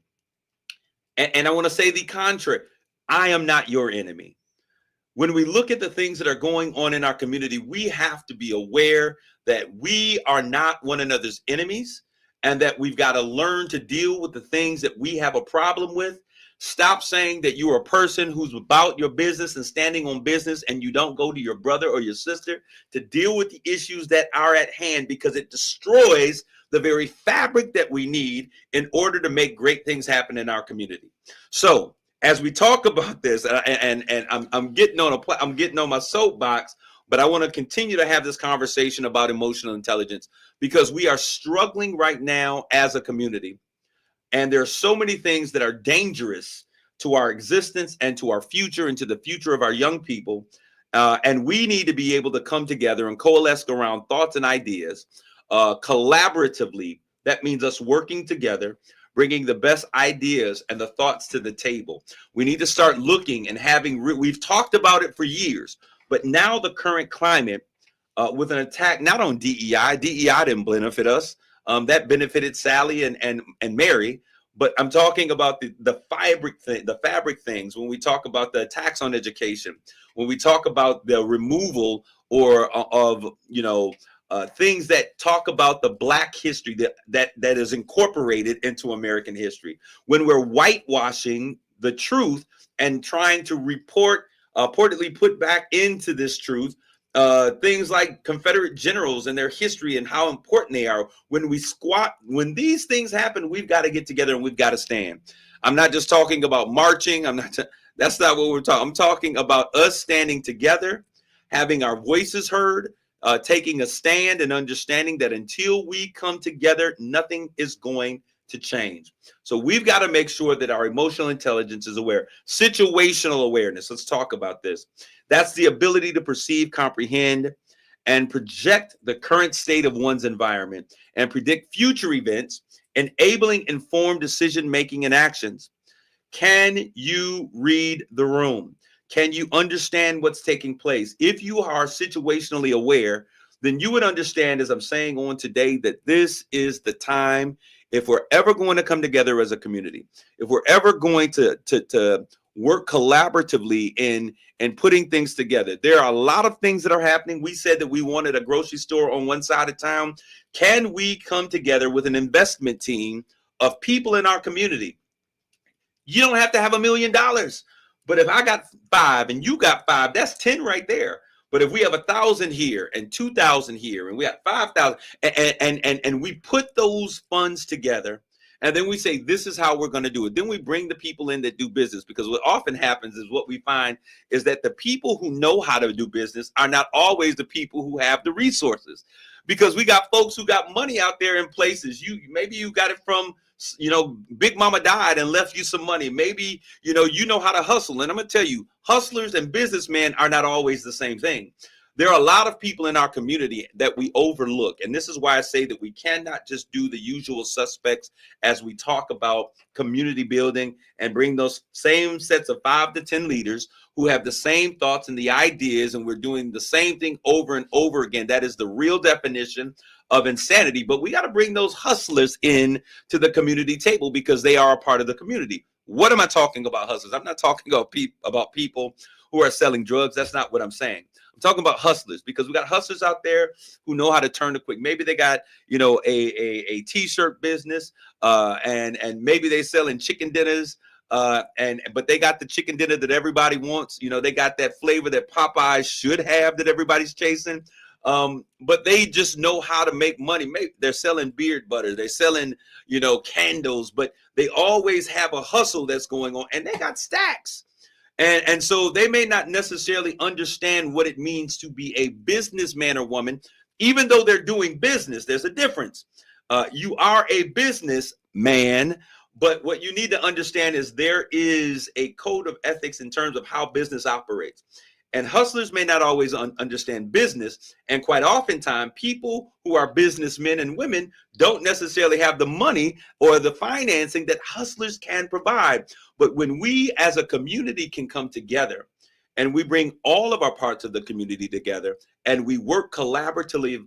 And I want to say the contrary. I am not your enemy. When we look at the things that are going on in our community, we have to be aware that we are not one another's enemies, and that we've got to learn to deal with the things that we have a problem with. Stop saying that you are a person who's about your business and standing on business, and you don't go to your brother or your sister to deal with the issues that are at hand, because it destroys the very fabric that we need in order to make great things happen in our community. So as we talk about this, and I'm getting on my soapbox, but I want to continue to have this conversation about emotional intelligence, because we are struggling right now as a community. And there are so many things that are dangerous to our existence and to our future and to the future of our young people. And we need to be able to come together and coalesce around thoughts and ideas collaboratively. That means us working together, bringing the best ideas and the thoughts to the table. We need to start looking and we've talked about it for years, but now the current climate with an attack not on DEI didn't benefit us. That benefited Sally and Mary, but I'm talking about the fabric things. When we talk about the attacks on education, when we talk about the removal of things that talk about the Black history that is incorporated into American history, when we're whitewashing the truth and trying to reportedly put back into this truth things like Confederate generals and their history and how important they are. When these things happen, we've got to get together and we've got to stand. I'm not just talking about marching. That's not what we're talking. I'm talking about us standing together, having our voices heard, taking a stand and understanding that until we come together, nothing is going to change. So we've got to make sure that our emotional intelligence is aware. Situational awareness. Let's talk about this. That's the ability to perceive, comprehend, and project the current state of one's environment and predict future events, enabling informed decision-making and actions. Can you read the room? Can you understand what's taking place? If you are situationally aware, then you would understand, as I'm saying on today, that this is the time. If we're ever going to come together as a community, if we're ever going to work collaboratively in putting things together, there are a lot of things that are happening. We said that we wanted a grocery store on one side of town. Can we come together with an investment team of people in our community? You don't have to have $1 million, but if I got 5 and you got 5, that's 10 right there. But if we have 1,000 here and 2,000 here and we got 5,000 and we put those funds together, and then we say, this is how we're going to do it. Then we bring the people in that do business, because what often happens is what we find is that the people who know how to do business are not always the people who have the resources, because we got folks who got money out there in places. Maybe you got it from, Big Mama died and left you some money. Maybe, you know how to hustle. And I'm going to tell you, hustlers and businessmen are not always the same thing. There are a lot of people in our community that we overlook. And this is why I say that we cannot just do the usual suspects as we talk about community building and bring those same sets of 5 to 10 leaders who have the same thoughts and the ideas, and we're doing the same thing over and over again. That is the real definition of insanity. But we got to bring those hustlers in to the community table, because they are a part of the community. What am I talking about, hustlers? I'm not talking about people who are selling drugs. That's not what I'm saying. I'm talking about hustlers, because we got hustlers out there who know how to turn the quick. Maybe they got, a t-shirt business, and maybe they selling chicken dinners, but they got the chicken dinner that everybody wants. They got that flavor that Popeyes should have that everybody's chasing. But they just know how to make money. Maybe they're selling beard butter, they're selling, candles, but they always have a hustle that's going on, and they got stacks. And so they may not necessarily understand what it means to be a businessman or woman, even though they're doing business. There's a difference. You are a businessman, but what you need to understand is there is a code of ethics in terms of how business operates. And hustlers may not always understand business. And quite oftentimes, people who are businessmen and women don't necessarily have the money or the financing that hustlers can provide. But when we as a community can come together and we bring all of our parts of the community together and we work collaboratively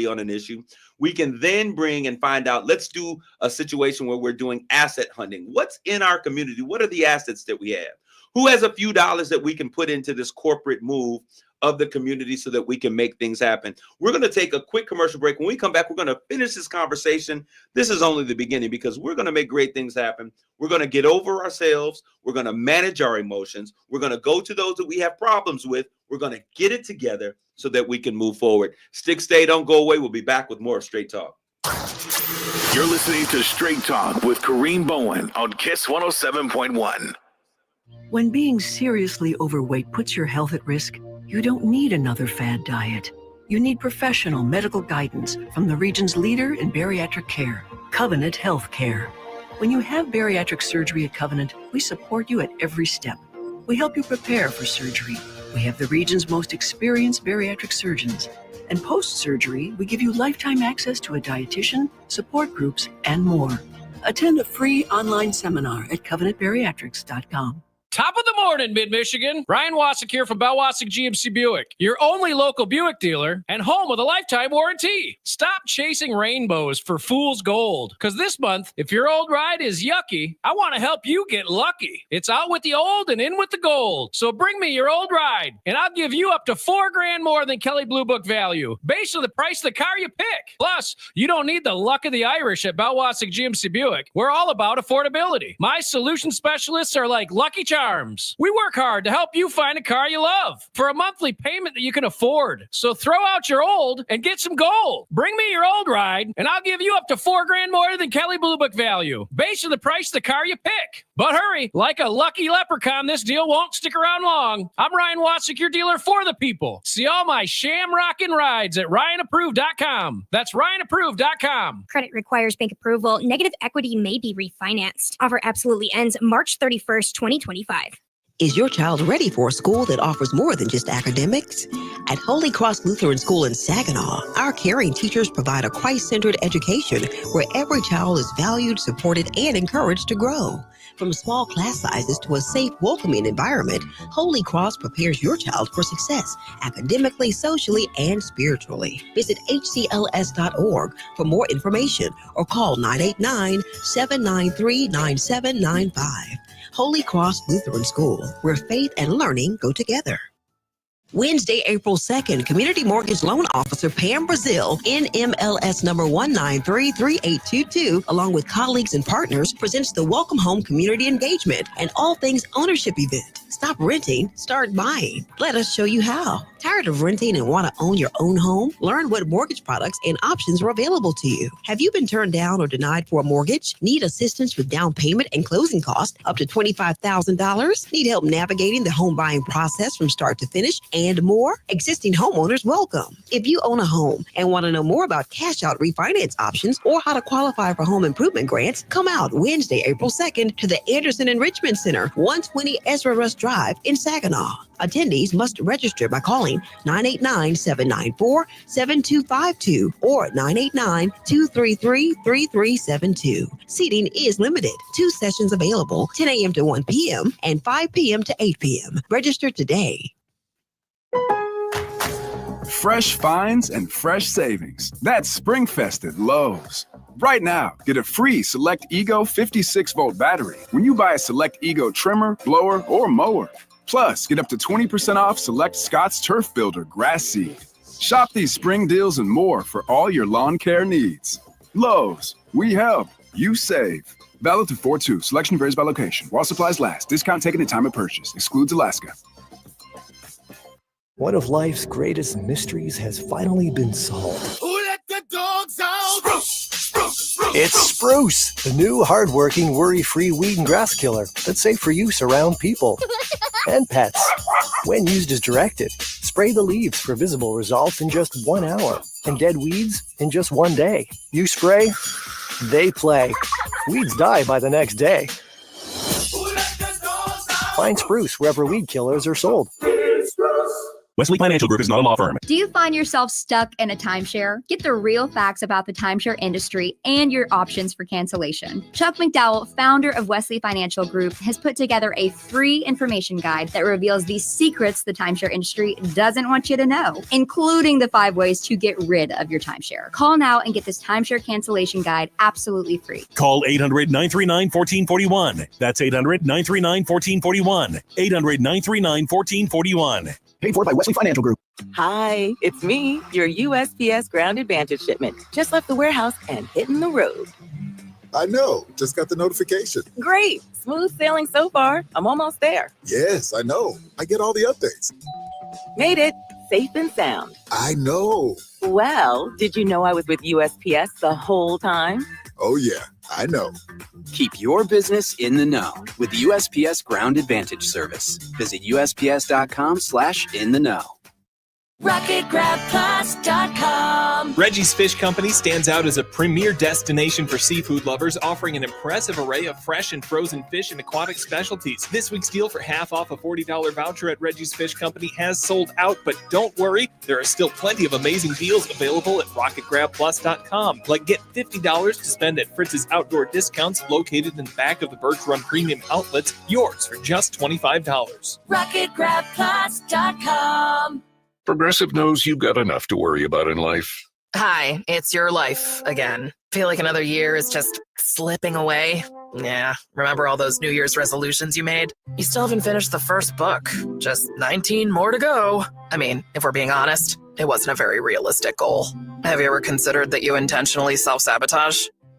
on an issue, we can then bring and find out, let's do a situation where we're doing asset hunting. What's in our community? What are the assets that we have? Who has a few dollars that we can put into this corporate move of the community so that we can make things happen. We're going to take a quick commercial break. When we come back, we're going to finish this conversation. This is only the beginning because we're going to make great things happen. We're going to get over ourselves. We're going to manage our emotions. We're going to go to those that we have problems with. We're going to get it together so that we can move forward. Stay, don't go away. We'll be back with more of Straight Talk. You're listening to Straight Talk with Kareem Bowen on KISS 107.1. When being seriously overweight puts your health at risk, you don't need another fad diet. You need professional medical guidance from the region's leader in bariatric care, Covenant Health Care. When you have bariatric surgery at Covenant, we support you at every step. We help you prepare for surgery. We have the region's most experienced bariatric surgeons. And post-surgery, we give you lifetime access to a dietitian, support groups, and more. Attend a free online seminar at covenantbariatrics.com. Top of the morning, Mid-Michigan. Ryan Wasik here from Wasik GMC Buick, your only local Buick dealer and home with a lifetime warranty. Stop chasing rainbows for fool's gold. Because this month, if your old ride is yucky, I want to help you get lucky. It's out with the old and in with the gold. So bring me your old ride, and I'll give you up to $4,000 more than Kelley Blue Book value, based on the price of the car you pick. Plus, you don't need the luck of the Irish at Wasik GMC Buick. We're all about affordability. My solution specialists are like Lucky Charms. We work hard to help you find a car you love for a monthly payment that you can afford. So throw out your old and get some gold. Bring me your old ride, and I'll give you up to $4,000 more than Kelley Blue Book value, based on the price of the car you pick. But hurry, like a lucky leprechaun, this deal won't stick around long. I'm Ryan Wasik, your dealer for the people. See all my sham-rockin' rides at RyanApproved.com. That's RyanApproved.com. Credit requires bank approval. Negative equity may be refinanced. Offer absolutely ends March 31st, 2025. Is your child ready for a school that offers more than just academics? At Holy Cross Lutheran School in Saginaw, our caring teachers provide a Christ-centered education where every child is valued, supported, and encouraged to grow. From small class sizes to a safe, welcoming environment, Holy Cross prepares your child for success academically, socially, and spiritually. Visit hcls.org for more information or call 989-793-9795. Holy Cross Lutheran School, where faith and learning go together. Wednesday, April 2nd, Community Mortgage Loan Officer Pam Brazil, NMLS number 1933822, along with colleagues and partners, presents the Welcome Home Community Engagement and All Things Ownership event. Stop renting, start buying. Let us show you how. Tired of renting and want to own your own home? Learn what mortgage products and options are available to you. Have you been turned down or denied for a mortgage? Need assistance with down payment and closing costs up to $25,000? Need help navigating the home buying process from start to finish and more? Existing homeowners welcome. If you own a home and want to know more about cash out refinance options or how to qualify for home improvement grants, come out Wednesday, April 2nd to the Anderson Enrichment Center, 120 Ezra Rush Drive in Saginaw. Attendees must register by calling 989-794-7252 or 989-233-3372. Seating is limited. 2 sessions available, 10 a.m. to 1 p.m. and 5 p.m. to 8 p.m. Register today. Fresh finds and fresh savings. That's SpringFest at Lowe's. Right now, get a free Select Ego 56-volt battery when you buy a Select Ego trimmer, blower, or mower. Plus, get up to 20% off Select Scott's Turf Builder grass seed. Shop these spring deals and more for all your lawn care needs. Lowe's, we help, you save. Valid to 4/2. Selection varies by location. While supplies last. Discount taken at time of purchase. Excludes Alaska. One of life's greatest mysteries has finally been solved. Who let the dogs out? Spruce, spruce, spruce. It's Spruce, the new hard-working, worry-free weed and grass killer that's safe for use around people and pets. When used as directed, spray the leaves for visible results in just 1 hour and dead weeds in just 1 day. You spray, they play. Weeds die by the next day. Find Spruce wherever weed killers are sold. Wesley Financial Group is not a law firm. Do you find yourself stuck in a timeshare? Get the real facts about the timeshare industry and your options for cancellation. Chuck McDowell, founder of Wesley Financial Group, has put together a free information guide that reveals the secrets the timeshare industry doesn't want you to know, including the 5 ways to get rid of your timeshare. Call now and get this timeshare cancellation guide absolutely free. Call 800-939-1441. That's 800-939-1441. 800-939-1441. Paid for by Wesley Financial Group. Hi, it's me, your USPS Ground Advantage shipment. Just left the warehouse and hitting the road. I know. Just got the notification. Great. Smooth sailing so far. I'm almost there. Yes, I know. I get all the updates. Made it. Safe and sound. I know. Well, did you know I was with USPS the whole time? Oh, yeah. I know. Keep your business in the know with the USPS Ground Advantage service. Visit USPS.com/in-the-know. RocketGrabPlus.com. Reggie's Fish Company stands out as a premier destination for seafood lovers, offering an impressive array of fresh and frozen fish and aquatic specialties. This week's deal for half off a $40 voucher at Reggie's Fish Company has sold out, but don't worry, there are still plenty of amazing deals available at RocketGrabPlus.com. Like get $50 to spend at Fritz's Outdoor Discounts located in the back of the Birch Run Premium Outlets, yours for just $25. RocketGrabPlus.com. Progressive knows you've got enough to worry about in life. Hi, it's your life again. Feel like another year is just slipping away? Yeah, remember all those New Year's resolutions you made? You still haven't finished the first book. Just 19 more to go. I mean, if we're being honest, it wasn't a very realistic goal. Have you ever considered that you intentionally self-sabotage?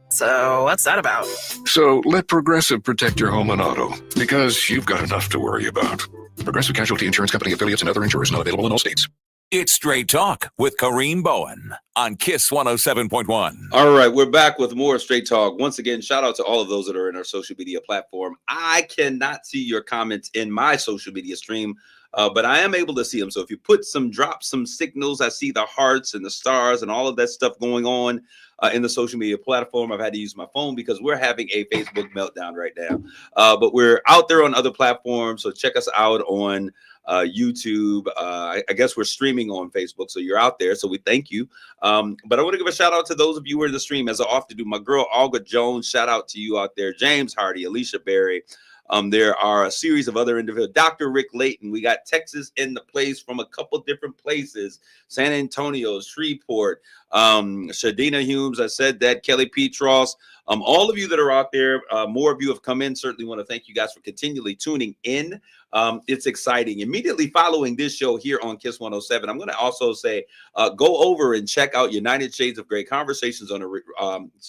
So what's that about? So let Progressive protect your home and auto, because you've got enough to worry about. Progressive Casualty Insurance Company affiliates and other insurers not available in all states. It's Straight Talk with Kareem Bowen on KISS 107.1. All right, we're back with more Straight Talk. Once again, shout out to all of those that are in our social media platform. I cannot see your comments in my social media stream, but I am able to see them. So if you drop some signals, I see the hearts and the stars and all of that stuff going on in the social media platform. I've had to use my phone because we're having a Facebook meltdown right now. But we're out there on other platforms, so check us out on YouTube. I guess we're streaming on Facebook, so you're out there, so we thank you. But I want to give a shout out to those of you who are in the stream, as I often do. My girl Olga Jones, shout out to you out there. James Hardy, Alicia Berry. There are a series of other individuals. Dr. Rick Layton. We got Texas in the place from a couple different places. San Antonio, Shreveport, Shadina Humes. I said that. Kelly Petros. All of you that are out there, more of you have come in. Certainly want to thank you guys for continually tuning in. It's exciting. Immediately following this show here on KISS 107, I'm going to also say, go over and check out United Shades of Grey, Conversations on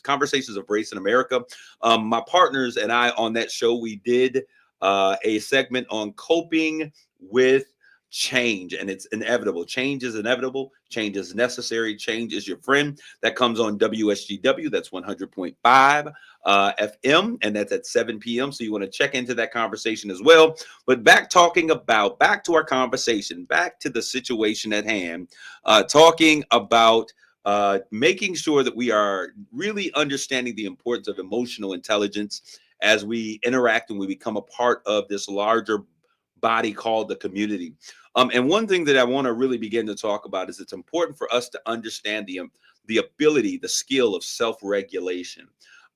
Conversations of Race in America. My partners and I on that show, we did a segment on coping with change, and it's inevitable. Change is inevitable. Change is necessary. Change is your friend. That comes on WSGW. That's 100.5 FM, and that's at 7 p.m. So you want to check into that conversation as well. But back to our conversation, back to the situation at hand, talking about making sure that we are really understanding the importance of emotional intelligence as we interact and we become a part of this larger body called the community. And one thing that I want to really begin to talk about is it's important for us to understand the ability, the skill of self-regulation.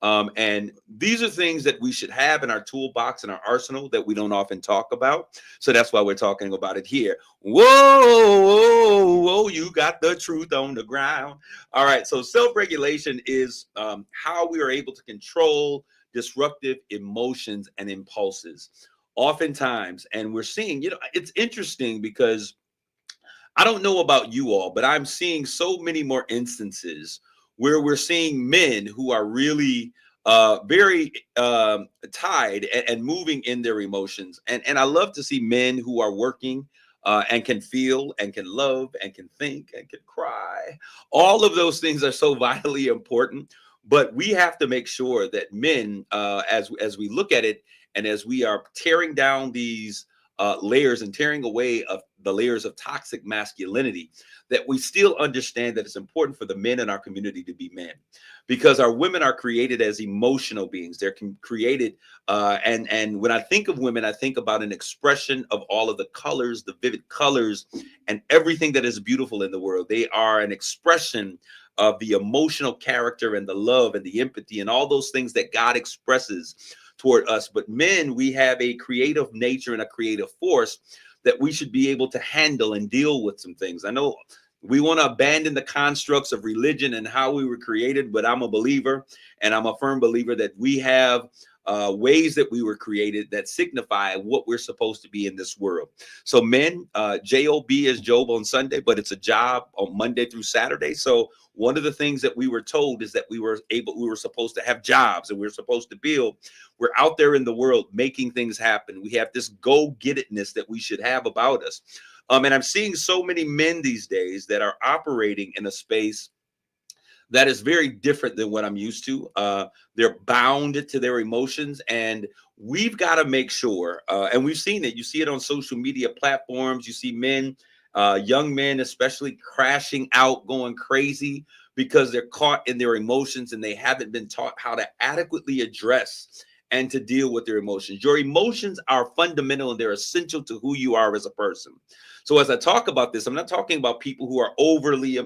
And these are things that we should have in our toolbox, in our arsenal, that we don't often talk about. So that's why we're talking about it here. Whoa, you got the truth on the ground. All right. So self-regulation is how we are able to control disruptive emotions and impulses. Oftentimes, and we're seeing, it's interesting because I don't know about you all, but I'm seeing so many more instances where we're seeing men who are really very tied and moving in their emotions. And I love to see men who are working and can feel and can love and can think and can cry. All of those things are so vitally important. But we have to make sure that men, as we look at it, and as we are tearing down these layers and tearing away of the layers of toxic masculinity, that we still understand that it's important for the men in our community to be men, because our women are created as emotional beings. They're created, and when I think of women, I think about an expression of all of the colors, the vivid colors, and everything that is beautiful in the world. They are an expression of the emotional character and the love and the empathy and all those things that God expresses toward us. But men, we have a creative nature and a creative force that we should be able to handle and deal with some things. I know we want to abandon the constructs of religion and how we were created, but I'm a believer, and I'm a firm believer that we have ways that we were created that signify what we're supposed to be in this world. So men, J-O-B is Job on Sunday, but it's a job on Monday through Saturday. So one of the things that we were told is that we were supposed to have jobs and we were supposed to build. We're out there in the world making things happen. We have this go-get-itness that we should have about us. And I'm seeing so many men these days that are operating in a space that is very different than what I'm used to. They're bound to their emotions, and we've got to make sure, and we've seen it. You see it on social media platforms. You see men, young men especially, crashing out, going crazy because they're caught in their emotions and they haven't been taught how to adequately address and to deal with their emotions. Your emotions are fundamental and they're essential to who you are as a person. So as I talk about this, I'm not talking about people who are overly,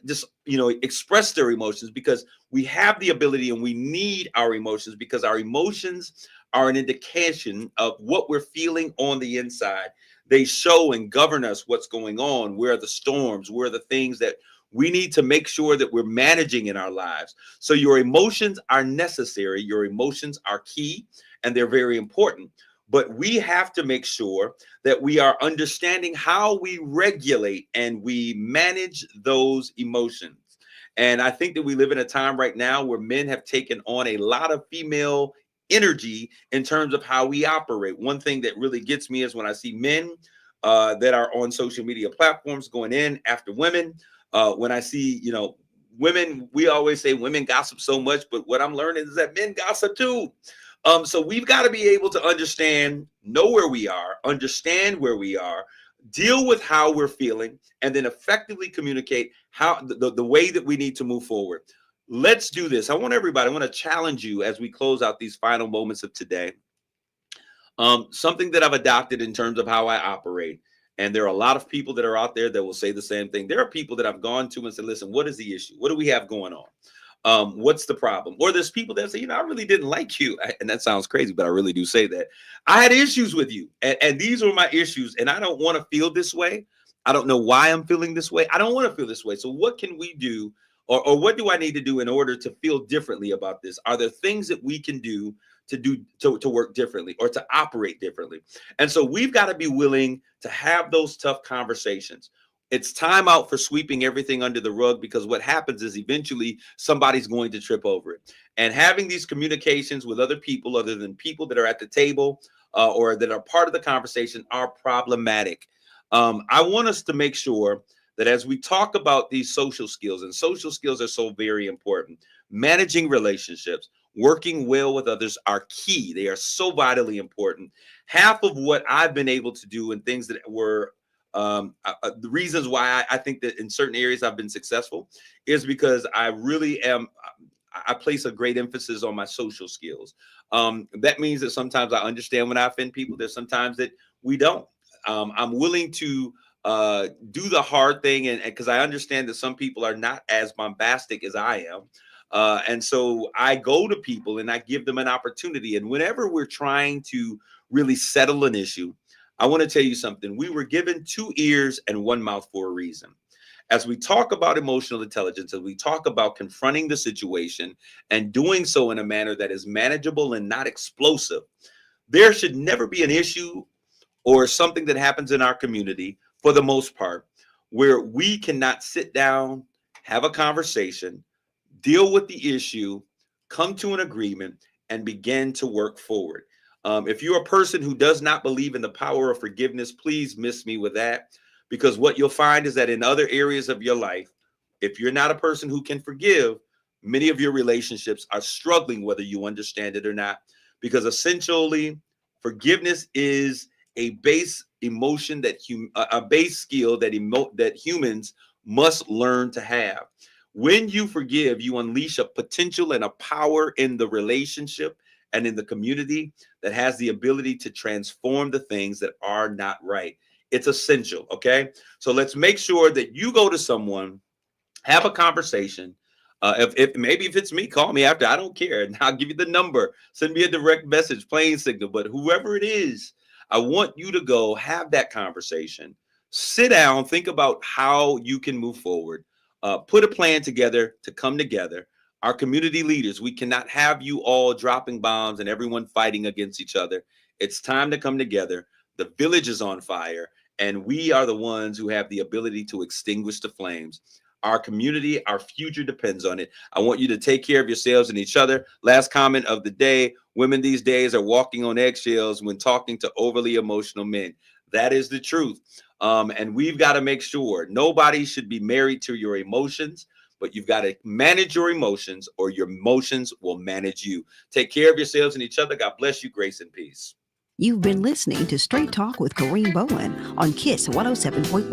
just, express their emotions, because we have the ability and we need our emotions, because our emotions are an indication of what we're feeling on the inside. They show and govern us what's going on. Where are the storms? Where are the things that we need to make sure that we're managing in our lives? So your emotions are necessary. Your emotions are key and they're very important. But we have to make sure that we are understanding how we regulate and we manage those emotions. And I think that we live in a time right now where men have taken on a lot of female energy in terms of how we operate. One thing that really gets me is when I see men that are on social media platforms going in after women. When I see, women, we always say women gossip so much, but what I'm learning is that men gossip too. So we've got to be able to understand, know where we are, understand where we are, deal with how we're feeling, and then effectively communicate how the way that we need to move forward. Let's do this. I want to challenge you as we close out these final moments of today. Something that I've adopted in terms of how I operate. And there are a lot of people that are out there that will say the same thing. There are people that I've gone to and said, listen, what is the issue? What do we have going on? What's the problem? Or there's people that say, I really didn't like you. And that sounds crazy, but I really do say that. I had issues with you. And these were my issues. And I don't want to feel this way. I don't know why I'm feeling this way. I don't want to feel this way. So what can we do? Or what do I need to do in order to feel differently about this? Are there things that we can do to work differently or to operate differently? And so we've got to be willing to have those tough conversations. It's time out for sweeping everything under the rug, because what happens is eventually somebody's going to trip over it. And having these communications with other people other than people that are at the table or that are part of the conversation are problematic. I want us to make sure that as we talk about these social skills, and social skills are so very important, managing relationships, working well with others are key. They are so vitally important. Half of what I've been able to do and things that were the reasons why I think that in certain areas I've been successful is because I really am. I place a great emphasis on my social skills. That means that sometimes I understand when I offend people. There's sometimes that we don't. I'm willing to do the hard thing, and because I understand that some people are not as bombastic as I am. And so I go to people and I give them an opportunity. And whenever we're trying to really settle an issue, I want to tell you something. We were given 2 ears and 1 mouth for a reason. As we talk about emotional intelligence, as we talk about confronting the situation and doing so in a manner that is manageable and not explosive, there should never be an issue or something that happens in our community, for the most part, where we cannot sit down, have a conversation, deal with the issue, come to an agreement, and begin to work forward. If you're a person who does not believe in the power of forgiveness, please miss me with that, because what you'll find is that in other areas of your life, if you're not a person who can forgive, many of your relationships are struggling, whether you understand it or not, because essentially forgiveness is a base emotion a base skill that humans must learn to have. When you forgive, you unleash a potential and a power in the relationship and in the community that has the ability to transform the things that are not right. It's essential, okay? So let's make sure that you go to someone, have a conversation. If it's me, call me after. I don't care. And I'll give you the number. Send me a direct message, plain signal. But whoever it is, I want you to go have that conversation. Sit down, think about how you can move forward. Put a plan together to come together. Our community leaders, we cannot have you all dropping bombs and everyone fighting against each other. It's time to come together. The village is on fire, and we are the ones who have the ability to extinguish the flames. Our community, our future depends on it. I want you to take care of yourselves and each other. Last comment of the day: women these days are walking on eggshells when talking to overly emotional men. That is the truth. And we've got to make sure nobody should be married to your emotions, but you've got to manage your emotions or your emotions will manage you. Take care of yourselves and each other. God bless you. Grace and peace. You've been listening to Straight Talk with Kareem Bowen on KISS 107.1.